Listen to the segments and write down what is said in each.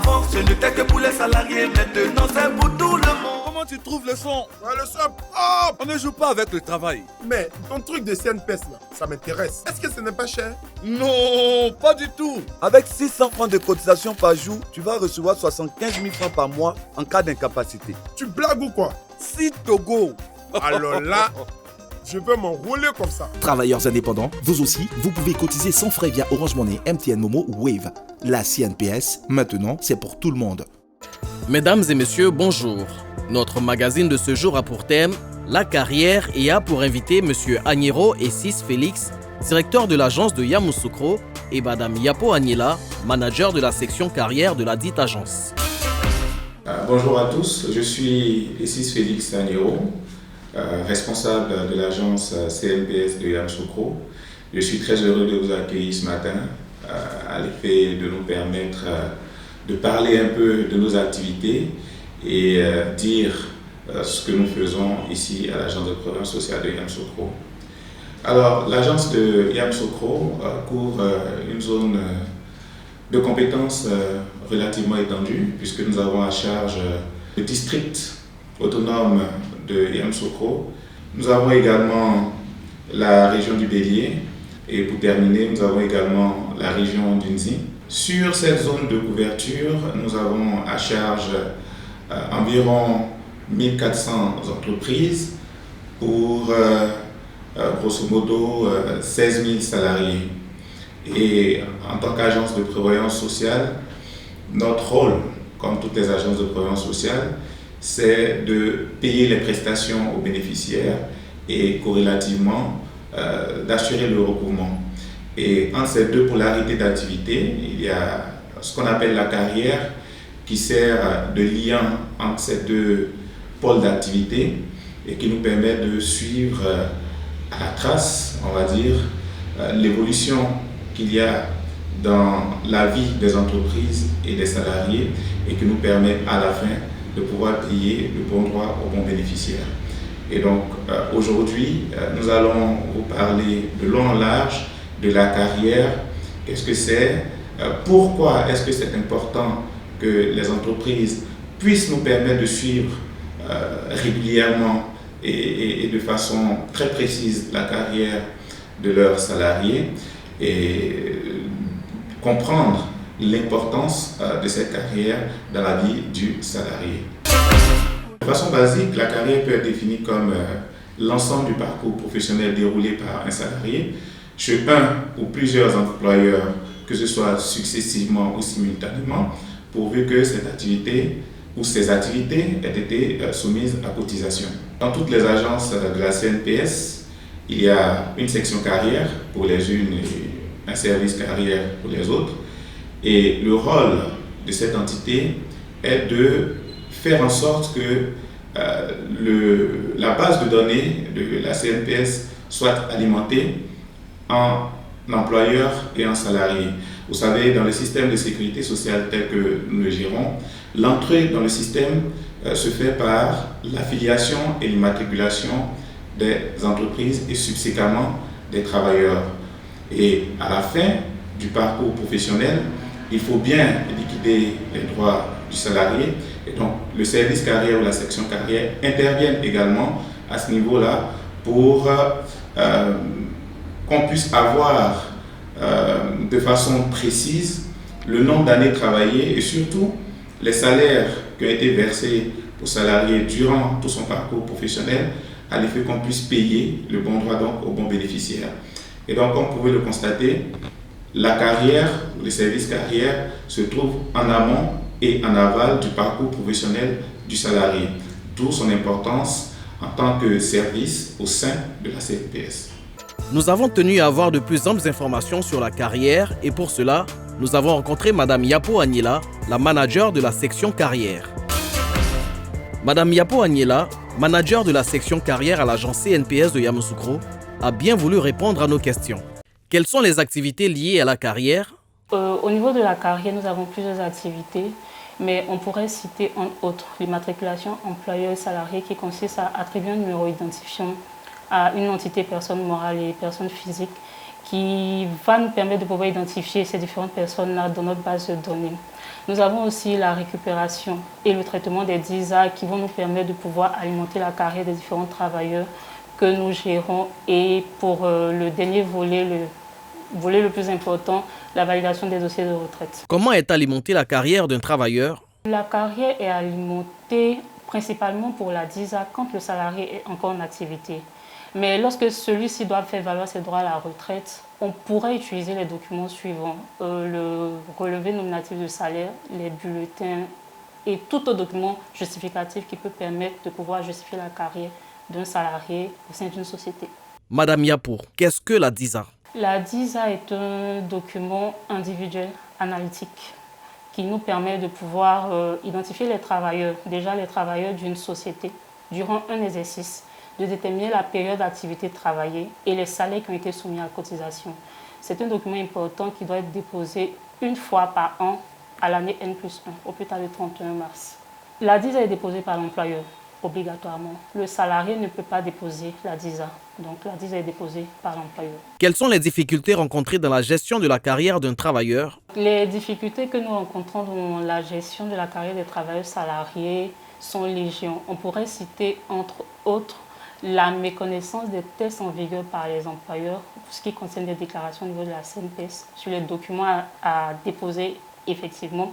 Avant, ce n'était que pour les salariés, maintenant c'est pour tout le monde. Comment tu trouves le son? Ouais, le son pop. On ne joue pas avec le travail. Mais ton truc de CNPS là, ça m'intéresse. Est-ce que ce n'est pas cher? Non, pas du tout. Avec 600 francs de cotisation par jour, tu vas recevoir 75 000 francs par mois en cas d'incapacité. Tu blagues ou quoi? Si Togo. Alors là, je veux m'enrouler comme ça. Travailleurs indépendants, vous aussi, vous pouvez cotiser sans frais via Orange Money, MTN Momo ou Wave. La CNPS, maintenant, c'est pour tout le monde. Mesdames et messieurs, bonjour. Notre magazine de ce jour a pour thème la carrière et a pour invité M. Agnero et Sis Félix, directeur de l'agence de Yamoussoukro, et Mme Yapo Agnela, manager de la section carrière de la dite agence. Bonjour à tous, je suis Sis Félix Agnero, responsable de l'agence CNPS de Yamoussoukro. Je suis très heureux de vous accueillir ce matin à l'effet de nous permettre de parler un peu de nos activités et dire ce que nous faisons ici à l'agence de prévoyance sociale de Yamoussoukro. Alors, l'agence de Yamoussoukro couvre une zone de compétences relativement étendue, puisque nous avons à charge le district autonome de Yamoussoukro. Nous avons également la région du Bélier et pour terminer, nous avons également la région d'Unzi. Sur cette zone de couverture, nous avons à charge environ 1400 entreprises pour grosso modo 16 000 salariés. Et en tant qu'agence de prévoyance sociale, notre rôle, comme toutes les agences de prévoyance sociale, c'est de payer les prestations aux bénéficiaires et corrélativement d'assurer le recouvrement. Et entre ces deux polarités d'activité, il y a ce qu'on appelle la carrière qui sert de lien entre ces deux pôles d'activité et qui nous permet de suivre à la trace, on va dire, l'évolution qu'il y a dans la vie des entreprises et des salariés et qui nous permet à la fin de pouvoir payer le bon droit aux bons bénéficiaires. Et donc aujourd'hui, nous allons vous parler de long en large de la carrière. Qu'est-ce que c'est? Pourquoi est-ce que c'est important que les entreprises puissent nous permettre de suivre régulièrement et de façon très précise la carrière de leurs salariés et comprendre l'importance de cette carrière dans la vie du salarié. De façon basique, la carrière peut être définie comme l'ensemble du parcours professionnel déroulé par un salarié chez un ou plusieurs employeurs, que ce soit successivement ou simultanément, pourvu que cette activité ou ces activités aient été soumises à cotisation. Dans toutes les agences de la CNPS, il y a une section carrière pour les unes et un service carrière pour les autres. Et le rôle de cette entité est de faire en sorte que la base de données de la CNPS soit alimentée en employeur et en salarié. Vous savez, dans le système de sécurité sociale tel que nous le gérons, l'entrée dans le système se fait par l'affiliation et l'immatriculation des entreprises et subséquemment des travailleurs. Et à la fin du parcours professionnel, il faut bien liquider les droits du salarié. Et donc, le service carrière ou la section carrière interviennent également à ce niveau-là pour qu'on puisse avoir de façon précise le nombre d'années travaillées et surtout les salaires qui ont été versés aux salariés durant tout son parcours professionnel, à l'effet qu'on puisse payer le bon droit donc aux bons bénéficiaires. Et donc, comme vous pouvez le constater, la carrière, le service carrière se trouve en amont et en aval du parcours professionnel du salarié, d'où son importance en tant que service au sein de la CNPS. Nous avons tenu à avoir de plus amples informations sur la carrière et pour cela, nous avons rencontré Mme Yapo Agnela, la manager de la section carrière. Mme Yapo Agnela, manager de la section carrière à l'agence CNPS de Yamoussoukro, a bien voulu répondre à nos questions. Quelles sont les activités liées à la carrière? Au niveau de la carrière, nous avons plusieurs activités, mais on pourrait citer entre autres l'immatriculation employeur-salarié qui consiste à attribuer un numéro identifiant à une entité personne morale et personne physique qui va nous permettre de pouvoir identifier ces différentes personnes-là dans notre base de données. Nous avons aussi la récupération et le traitement des DISA qui vont nous permettre de pouvoir alimenter la carrière des différents travailleurs que nous gérons. Et pour le dernier volet, le volet le plus important, la validation des dossiers de retraite. Comment est alimentée la carrière d'un travailleur? La carrière est alimentée principalement pour la DISA quand le salarié est encore en activité. Mais lorsque celui-ci doit faire valoir ses droits à la retraite, on pourrait utiliser les documents suivants. Le relevé nominatif de salaire, les bulletins et tout autre document justificatif qui peut permettre de pouvoir justifier la carrière d'un salarié au sein d'une société. Madame Yapo, qu'est-ce que la DISA? La DISA est un document individuel analytique qui nous permet de pouvoir identifier les travailleurs, déjà les travailleurs d'une société, durant un exercice, de déterminer la période d'activité travaillée et les salaires qui ont été soumis à cotisation. C'est un document important qui doit être déposé une fois par an à l'année N+1, au plus tard le 31 mars. La DISA est déposée par l'employeur, obligatoirement. Le salarié ne peut pas déposer la DISA. Donc la DISA est déposée par l'employeur. Quelles sont les difficultés rencontrées dans la gestion de la carrière d'un travailleur? Les difficultés que nous rencontrons dans la gestion de la carrière des travailleurs salariés sont légion. On pourrait citer entre autres la méconnaissance des tests en vigueur par les employeurs pour ce qui concerne les déclarations au niveau de la CNPS sur les documents à déposer effectivement,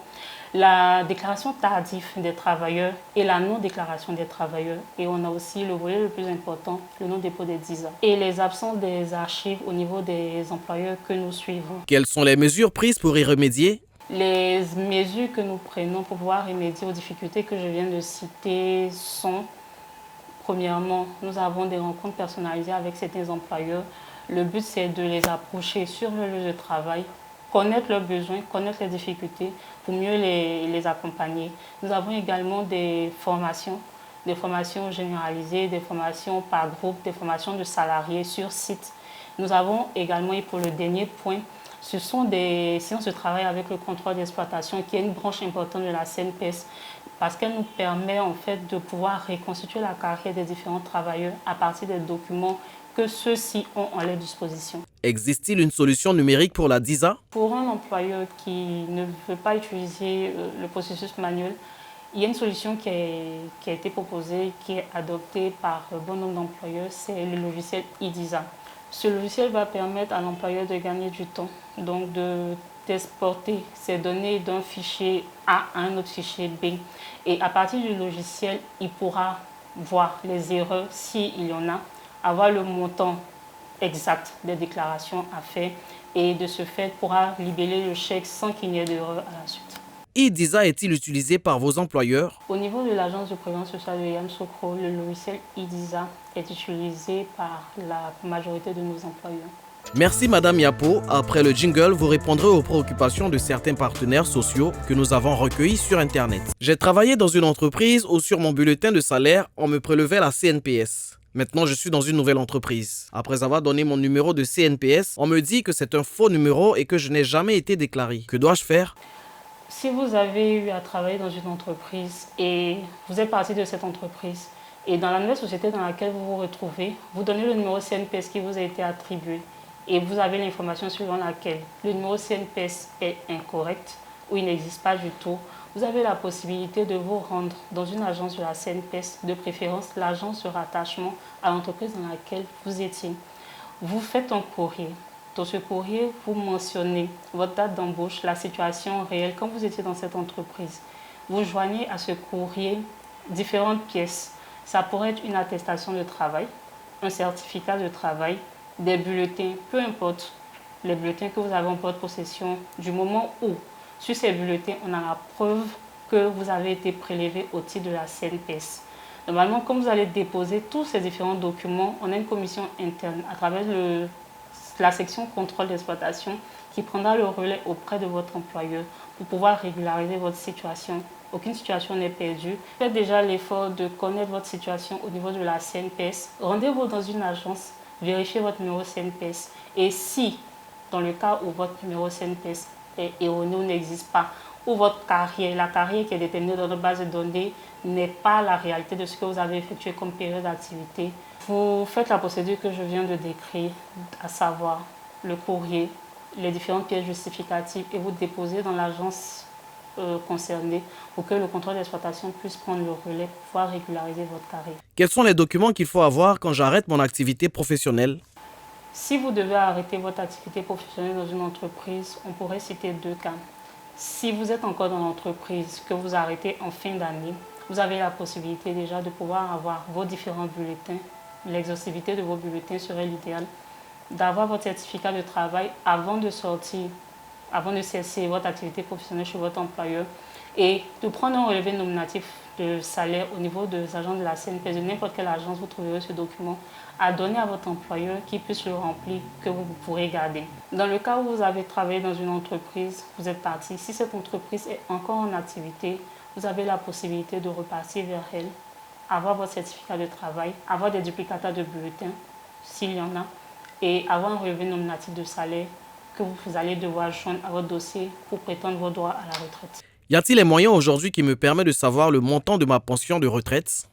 la déclaration tardive des travailleurs et la non-déclaration des travailleurs. Et on a aussi le volet le plus important, le non-dépôt des DISA. Et les absences des archives au niveau des employeurs que nous suivons. Quelles sont les mesures prises pour y remédier? Les mesures que nous prenons pour pouvoir remédier aux difficultés que je viens de citer sont: premièrement, nous avons des rencontres personnalisées avec certains employeurs. Le but, c'est de les approcher sur le lieu de travail, connaître leurs besoins, connaître les difficultés pour mieux les accompagner. Nous avons également des formations généralisées, des formations par groupe, des formations de salariés sur site. Nous avons également, et pour le dernier point, ce sont des séances de travail avec le contrôle d'exploitation qui est une branche importante de la CNPS parce qu'elle nous permet en fait de pouvoir reconstituer la carrière des différents travailleurs à partir des documents que ceux-ci ont en leur disposition. Existe-t-il une solution numérique pour la DISA? Pour un employeur qui ne veut pas utiliser le processus manuel, il y a une solution qui a été proposée, qui est adoptée par bon nombre d'employeurs, c'est le logiciel e-DISA. Ce logiciel va permettre à l'employeur de gagner du temps, donc d'exporter ces données d'un fichier A à un autre fichier B. Et à partir du logiciel, il pourra voir les erreurs s'il y en a, avoir le montant exact des déclarations à faire et de ce fait pourra libeller le chèque sans qu'il n'y ait d'erreur à la suite. e-DISA est-il utilisé par vos employeurs? Au niveau de l'agence de prévention sociale de Yamoussoukro, le logiciel e-DISA est utilisé par la majorité de nos employeurs. Merci Madame Yapo. Après le jingle, vous répondrez aux préoccupations de certains partenaires sociaux que nous avons recueillis sur Internet. J'ai travaillé dans une entreprise où sur mon bulletin de salaire, on me prélevait la CNPS. Maintenant, je suis dans une nouvelle entreprise. Après avoir donné mon numéro de CNPS, on me dit que c'est un faux numéro et que je n'ai jamais été déclaré. Que dois-je faire? Si vous avez eu à travailler dans une entreprise et vous êtes parti de cette entreprise et dans la nouvelle société dans laquelle vous vous retrouvez, vous donnez le numéro CNPS qui vous a été attribué et vous avez l'information suivant laquelle le numéro CNPS est incorrect ou il n'existe pas du tout, vous avez la possibilité de vous rendre dans une agence de la CNPS, de préférence l'agence de rattachement à l'entreprise dans laquelle vous étiez. Vous faites un courrier. Dans ce courrier, vous mentionnez votre date d'embauche, la situation réelle quand vous étiez dans cette entreprise. Vous joignez à ce courrier différentes pièces. Ça pourrait être une attestation de travail, un certificat de travail, des bulletins, peu importe les bulletins que vous avez en porte-possession du moment où, sur ces bulletins, on a la preuve que vous avez été prélevé au titre de la CNPS. Normalement, comme vous allez déposer tous ces différents documents, on a une commission interne à travers la section contrôle d'exploitation qui prendra le relais auprès de votre employeur pour pouvoir régulariser votre situation. Aucune situation n'est perdue. Faites déjà l'effort de connaître votre situation au niveau de la CNPS. Rendez-vous dans une agence, vérifiez votre numéro CNPS. Et si, dans le cas où votre numéro CNPS est erroné ou n'existe pas, ou votre carrière, la carrière qui est déterminée dans notre base de données, n'est pas la réalité de ce que vous avez effectué comme période d'activité, vous faites la procédure que je viens de décrire, à savoir le courrier, les différentes pièces justificatives et vous déposez dans l'agence concernés pour que le contrôle d'exploitation puisse prendre le relais pour pouvoir régulariser votre carrière. Quels sont les documents qu'il faut avoir quand j'arrête mon activité professionnelle? Si vous devez arrêter votre activité professionnelle dans une entreprise, on pourrait citer 2 cas. Si vous êtes encore dans l'entreprise, que vous arrêtez en fin d'année, vous avez la possibilité déjà de pouvoir avoir vos différents bulletins. L'exhaustivité de vos bulletins serait l'idéal. D'avoir votre certificat de travail avant de sortir, avant de cesser votre activité professionnelle chez votre employeur et de prendre un relevé nominatif de salaire au niveau des agents de la CNPS, de n'importe quelle agence, vous trouverez ce document à donner à votre employeur qui puisse le remplir, que vous pourrez garder. Dans le cas où vous avez travaillé dans une entreprise, vous êtes parti, si cette entreprise est encore en activité, vous avez la possibilité de repartir vers elle, avoir votre certificat de travail, avoir des duplicata de bulletins, s'il y en a, et avoir un relevé nominatif de salaire que vous allez devoir joindre à votre dossier pour prétendre vos droits à la retraite. Y a-t-il les moyens aujourd'hui qui me permettent de savoir le montant de ma pension de retraite?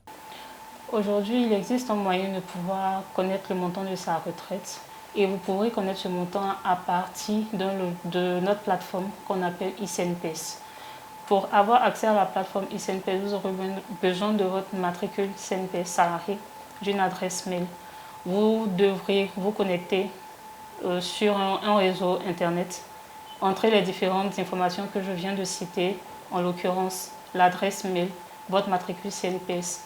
Aujourd'hui, il existe un moyen de pouvoir connaître le montant de sa retraite et vous pourrez connaître ce montant à partir de notre plateforme qu'on appelle eCNPS. Pour avoir accès à la plateforme eCNPS, vous aurez besoin de votre matricule CNPS salarié, d'une adresse mail. Vous devrez vous connecter sur un réseau internet, entrer les différentes informations que je viens de citer, en l'occurrence l'adresse mail, votre matricule CNPS.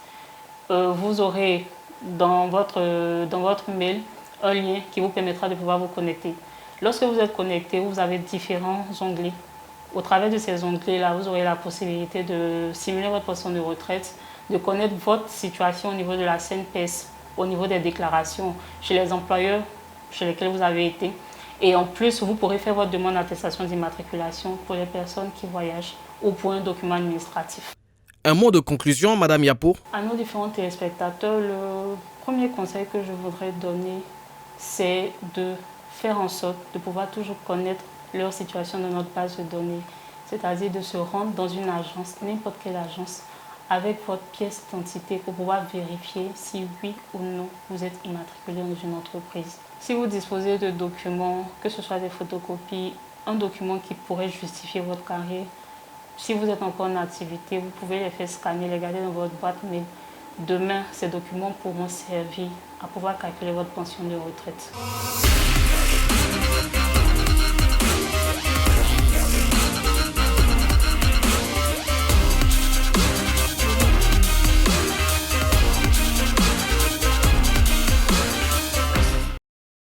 Vous aurez dans votre mail un lien qui vous permettra de pouvoir vous connecter. Lorsque vous êtes connecté, vous avez différents onglets. Au travers de ces onglets-là, vous aurez la possibilité de simuler votre pension de retraite, de connaître votre situation au niveau de la CNPS, au niveau des déclarations chez les employeurs chez lesquels vous avez été. Et en plus, vous pourrez faire votre demande d'attestation d'immatriculation pour les personnes qui voyagent ou pour un document administratif. Un mot de conclusion, Madame Yapo. À nos différents téléspectateurs, le premier conseil que je voudrais donner, c'est de faire en sorte de pouvoir toujours connaître leur situation dans notre base de données. C'est-à-dire de se rendre dans une agence, n'importe quelle agence, avec votre pièce d'identité pour pouvoir vérifier si oui ou non vous êtes immatriculé dans une entreprise. Si vous disposez de documents, que ce soit des photocopies, un document qui pourrait justifier votre carrière, si vous êtes encore en activité, vous pouvez les faire scanner, les garder dans votre boîte mail. Demain, ces documents pourront servir à pouvoir calculer votre pension de retraite.